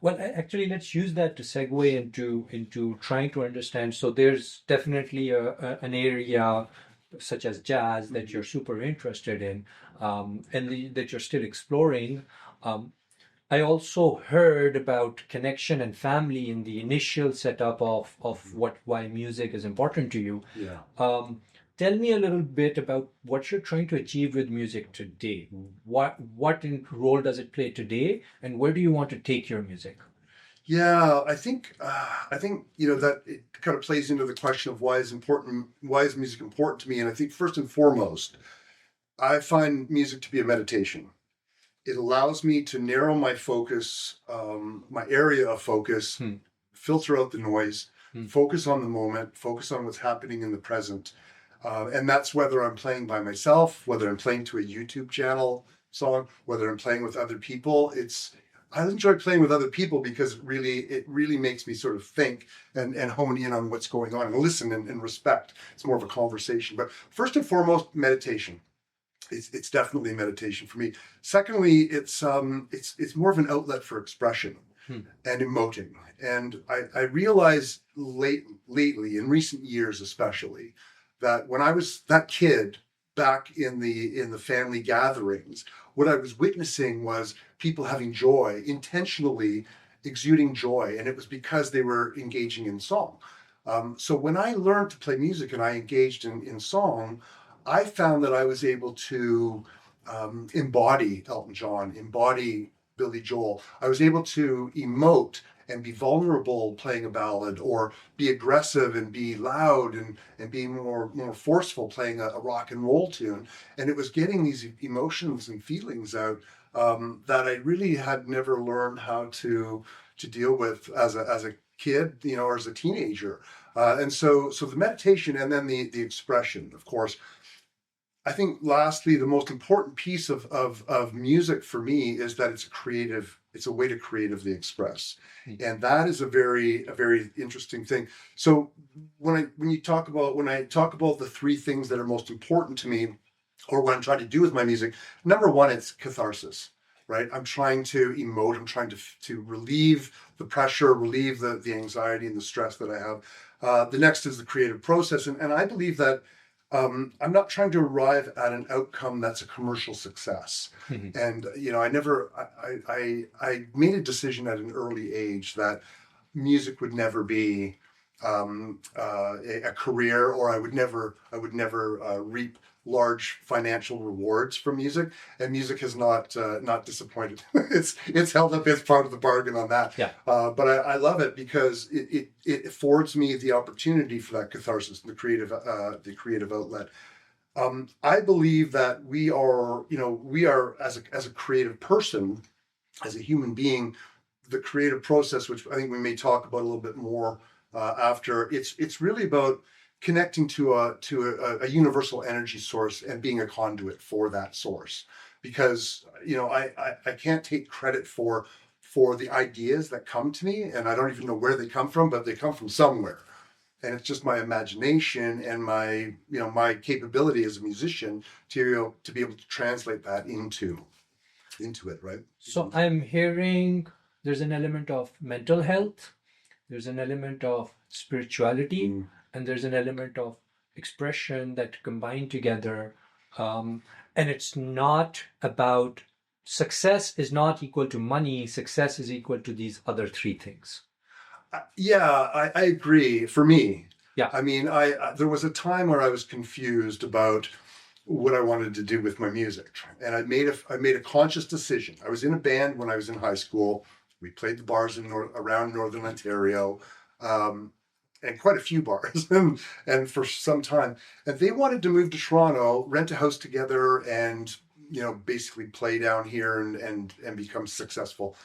Well, actually, let's use that to segue into trying to understand. So there's definitely an area such as jazz that you're super interested in, that you're still exploring. Um, I also heard about connection and family in the initial setup of why music is important to you. Yeah. Um, Tell me a little bit about what you're trying to achieve with music today. Role does it play today, and where do you want to take your music? Yeah, I think that it kind of plays into the question of why is music important to me, and I think first and foremost, I find music to be a meditation. It allows me to narrow my focus, my area of focus, Hmm. filter out the noise, Hmm. focus on the moment, focus on what's happening in the present. And that's whether I'm playing by myself, whether I'm playing to a YouTube channel song, whether I'm playing with other people. I enjoy playing with other people because it really makes me sort of think and hone in on what's going on and listen and respect. It's more of a conversation. But first and foremost, meditation. It's definitely meditation for me. Secondly, it's more of an outlet for expression Hmm. and emoting. And I realized lately, in recent years especially, that when I was that kid back in the family gatherings, what I was witnessing was people having joy, intentionally exuding joy, and it was because they were engaging in song. So when I learned to play music and I engaged in song, I found that I was able to embody Elton John, embody Billy Joel. I was able to emote and be vulnerable playing a ballad, or be aggressive and be loud and be more forceful playing a rock and roll tune. And it was getting these emotions and feelings out that I really had never learned how to deal with as a kid, or as a teenager. And so the meditation and then the expression, of course. I think lastly, the most important piece of music for me is that it's a way to creatively express. Hmm. And that is a very interesting thing. So when I talk about the three things that are most important to me, or what I'm trying to do with my music, number one, it's catharsis. Right? I'm trying to emote, I'm trying to relieve the pressure, relieve the anxiety and the stress that I have. The next is the creative process. And I believe that I'm not trying to arrive at an outcome that's a commercial success. Hmm. And I made a decision at an early age that music would never be a career, or I would never reap large financial rewards from music. And music has not disappointed. It's held up its part of the bargain on that. Yeah. But I love it because it affords me the opportunity for that catharsis, the creative outlet. I believe that we are as a creative person, as a human being, the creative process, which I think we may talk about a little bit more after. It's really about connecting to a universal energy source and being a conduit for that source. Because I can't take credit for the ideas that come to me, and I don't even know where they come from, but they come from somewhere. And it's just my imagination and my capability as a musician to be able to translate that into it, right? So I'm hearing there's an element of mental health, there's an element of spirituality, Mm. and there's an element of expression that combine together. Um, and it's not about success is not equal to money, success is equal to these other three things. Yeah, I agree. For me, Yeah. I mean, there was a time where I was confused about what I wanted to do with my music, and I made a conscious decision. I was in a band when I was in high school. We played the bars around Northern Ontario, um, and quite a few bars, and for some time. And they wanted to move to Toronto, rent a house together, and basically play down here and become successful.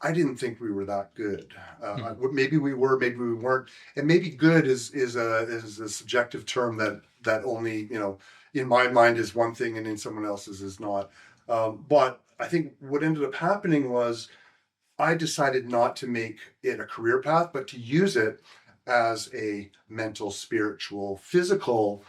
I didn't think we were that good. Mhm. Maybe we were, maybe we weren't, and maybe good is a subjective term that only in my mind is one thing and in someone else's is not. But I think what ended up happening was I decided not to make it a career path, but to use it as a mental, spiritual, physical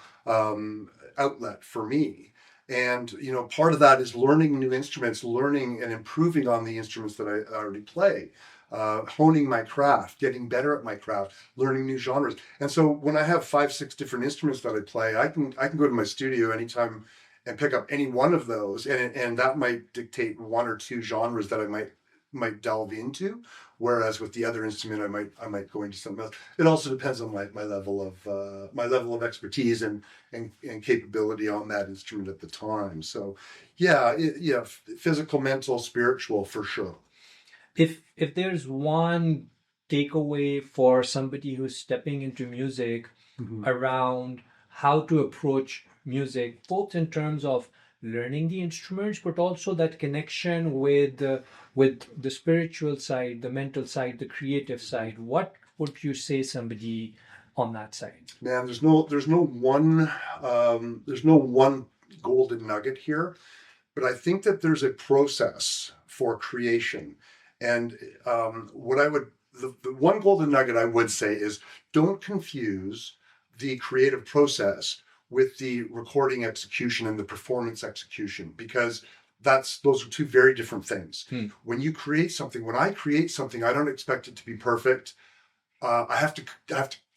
outlet for me. And part of that is learning new instruments, learning and improving on the instruments that I already play. honing my craft, getting better at my craft, learning new genres. And so when I have 5, 6 different instruments that I play, I can go to my studio anytime and pick up any one of those, and that might dictate one or two genres that I might delve into. Whereas with the other instrument, I might go into something else. It also depends on my level of expertise and capability on that instrument at the time. So, yeah, physical, mental, spiritual, for sure. If there's one takeaway for somebody who's stepping into music Mhm. around how to approach music, both in terms of learning the instruments, but also that connection with the spiritual side, the mental side, the creative side, what would you say somebody on that side? Man, there's no one golden nugget here, but I think that there's a process for creation. And what I would, the one golden nugget I would say is, don't confuse the creative process with the recording execution and the performance execution, because those are two very different things. Hmm. When I create something, I don't expect it to be perfect. I have to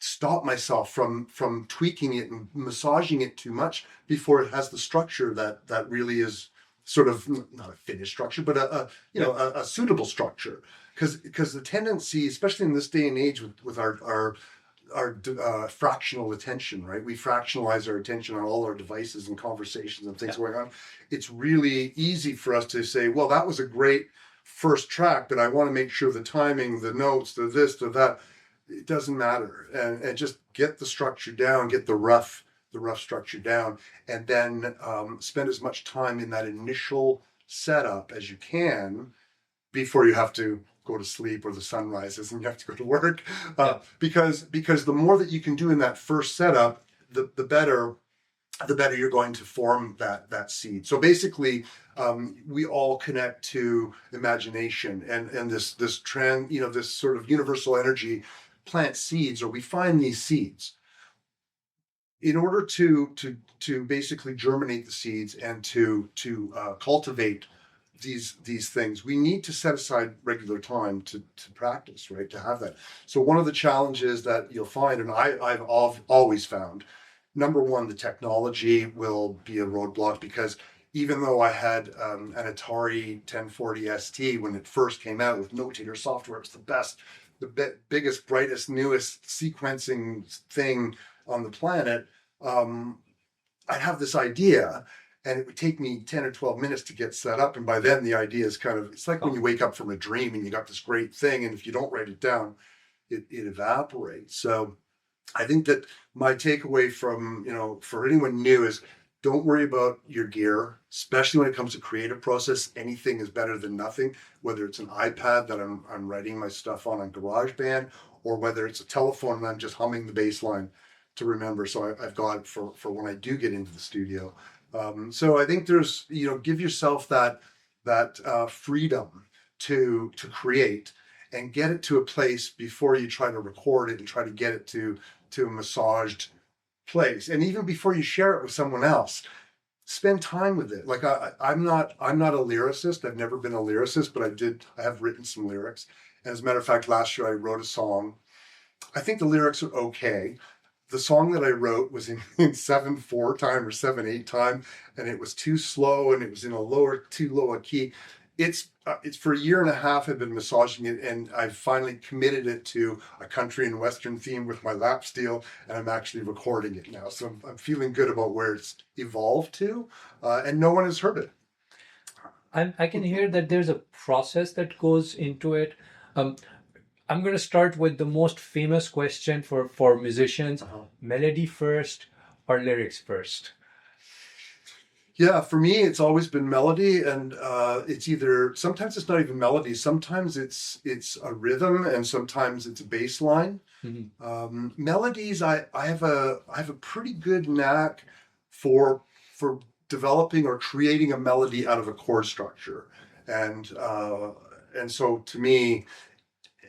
stop myself from tweaking it and massaging it too much before it has the structure that really is sort of not a finished structure, but a suitable structure. Because the tendency, especially in this day and age with our fractional attention, right? We fractionalize our attention on all our devices and conversations and things going on. It's really easy for us to say, well, that was a great first track, but I want to make sure the timing, the notes, the this, the that, it doesn't matter. And just get the structure down, get the rough structure down, and then spend as much time in that initial setup as you can before you have to go to sleep or the sun rises and you have to go to work. Because the more that you can do in that first setup, the better you're going to form that seed. So basically, we all connect to imagination and this sort of universal energy plant seeds, or we find these seeds. In order to basically germinate the seeds and to cultivate these things, we need to set aside regular time to practice, right? To have that. So one of the challenges that you'll find, and I've always found, number one, the technology will be a roadblock, because even though I had an Atari 1040 ST when it first came out with notator software, it's the best, biggest, brightest, newest sequencing thing on the planet. I'd have this idea, and it would take me 10 or 12 minutes to get set up. And by then, the idea is it's like when you wake up from a dream and you got this great thing, and if you don't write it down, it evaporates. So I think that my takeaway from, for anyone new is, don't worry about your gear, especially when it comes to creative process. Anything is better than nothing, whether it's an iPad that I'm writing my stuff on GarageBand, or whether it's a telephone and I'm just humming the bass line to remember. So I've got it for when I do get into the studio. So I think there's, give yourself that freedom to create and get it to a place before you try to record it and try to get it to a massaged place. And even before you share it with someone else, spend time with it. Like I'm not a lyricist. I've never been a lyricist, but I have written some lyrics. And as a matter of fact, last year I wrote a song. I think the lyrics are okay. The song that I wrote was in 7/4 time or 7/8 time, and it was too slow, and it was in too low a key. It's for a year and a half I've been massaging it, and I've finally committed it to a country and western theme with my lap steel, and I'm actually recording it now. So I'm feeling good about where it's evolved to, and no one has heard it. I can hear that there's a process that goes into it. Um, I'm going to start with the most famous question for musicians: melody first or lyrics first? Yeah, for me, it's always been melody, and it's either sometimes it's not even melody. Sometimes it's a rhythm, and sometimes it's a bass line. Melodies, I have a pretty good knack for developing or creating a melody out of a chord structure, and so to me,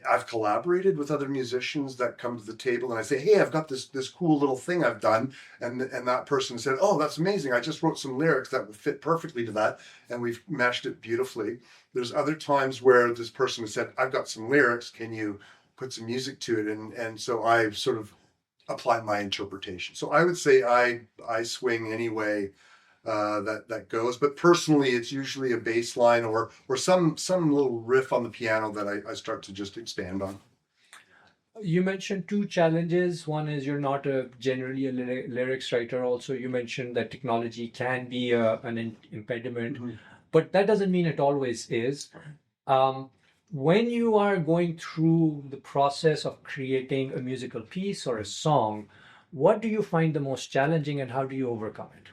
I've collaborated with other musicians that come to the table, and I say, "Hey, I've got this cool little thing I've done," and that person said, "Oh, that's amazing! I just wrote some lyrics that will fit perfectly to that," and we've meshed it beautifully. There's other times where this person has said, "I've got some lyrics. Can you put some music to it?" And so I sort of apply my interpretation. So I would say I swing any way that goes. But personally, it's usually a bass line or some little riff on the piano that I start to just expand on. You mentioned two challenges. One is you're not generally a lyrics writer. Also, you mentioned that technology can be an impediment, Mhm. but that doesn't mean it always is. Um, when you are going through the process of creating a musical piece or a song, what do you find the most challenging and how do you overcome it?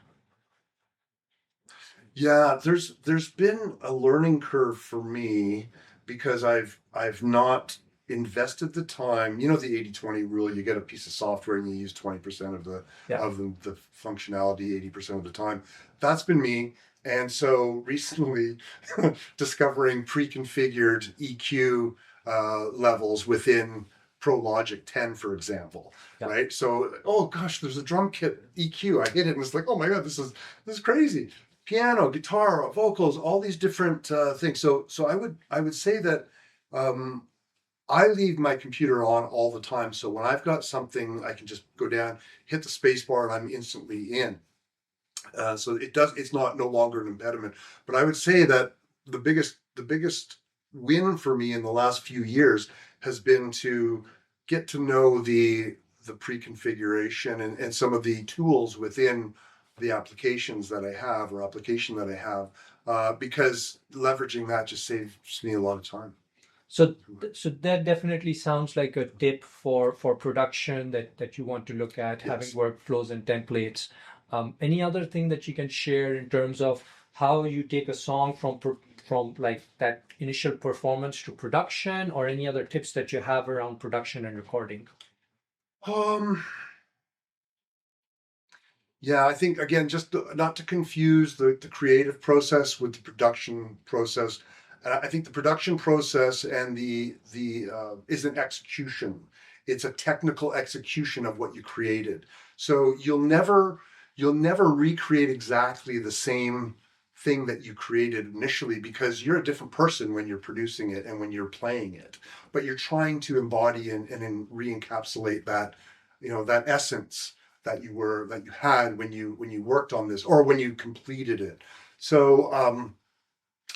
Yeah, there's been a learning curve for me because I've not invested the time. You know the 80/20 rule, you get a piece of software and you use 20% of Yeah. the functionality 80% of the time. That's been me. And so recently discovering pre-configured EQ levels within Pro Logic 10, for example, Yeah. right? So, oh gosh, there's a drum kit EQ. I hit it and it's like, oh my God, this is crazy. Piano, guitar, vocals, all these different things. So I would say that um, I leave my computer on all the time. So when I've got something, I can just go down, hit the space bar, and I'm instantly in. So it's not no longer an impediment. But I would say that the biggest win for me in the last few years has been to get to know the pre-configuration and some of the tools within the applications that I have or application that I have, because leveraging that just saves me a lot of time. So, so that definitely sounds like a tip for production that you want to look at, having Yes. workflows and templates. Any other thing that you can share in terms of how you take a song from like that initial performance to production, or any other tips that you have around production and recording? Um, Yeah, I think again, just not to confuse the creative process with the production process. I think the production process and the is an execution. It's a technical execution of what you created. So you'll never recreate exactly the same thing that you created initially because you're a different person when you're producing it and when you're playing it. But you're trying to embody and re-encapsulate that, that essence that you had when you worked on this or when you completed it. So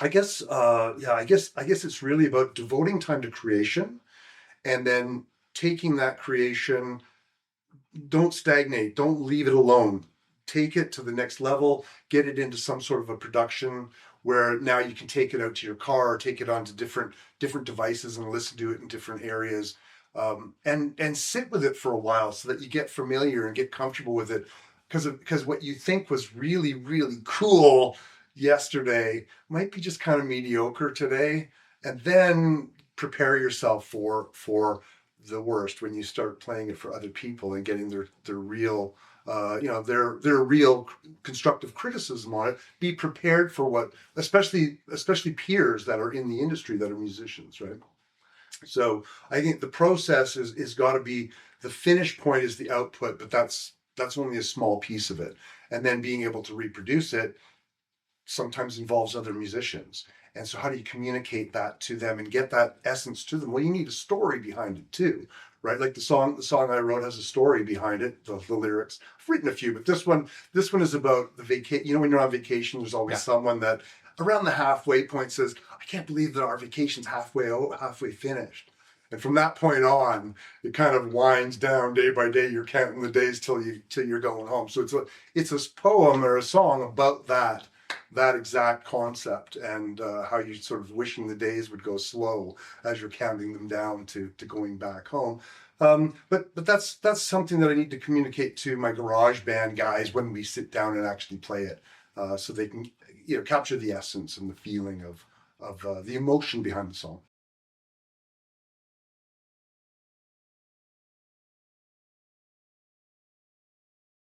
I guess it's really about devoting time to creation and then taking that creation. Don't stagnate, don't leave it alone, take it to the next level, get it into some sort of a production where now you can take it out to your car or take it onto different devices and listen to it in different areas, and sit with it for a while so that you get familiar and get comfortable with it, because what you think was really really cool yesterday might be just kind of mediocre today, and then prepare yourself for the worst when you start playing it for other people and getting their real their real constructive criticism on it. Be prepared for what, especially peers that are in the industry that are musicians, right? So I think the process is got to be, the finish point is the output, but that's only a small piece of it, and then being able to reproduce it sometimes involves other musicians. And so how do you communicate that to them and get that essence to them? Well, you need a story behind it too, right? Like the song I wrote has a story behind it, the lyrics. I've written a few, but this one is about the vacation. When you're on vacation, there's always Yeah. someone that around the halfway point says, I can't believe that our vacation's halfway finished. And from that point on, it kind of winds down day by day. You're counting the days till you're going home. So it's a poem or a song about that exact concept, and how you sort of wishing the days would go slow as you're counting them down to going back home. But that's something that I need to communicate to my garage band guys when we sit down and actually play it, so they can capture the essence and the feeling of the emotion behind the song.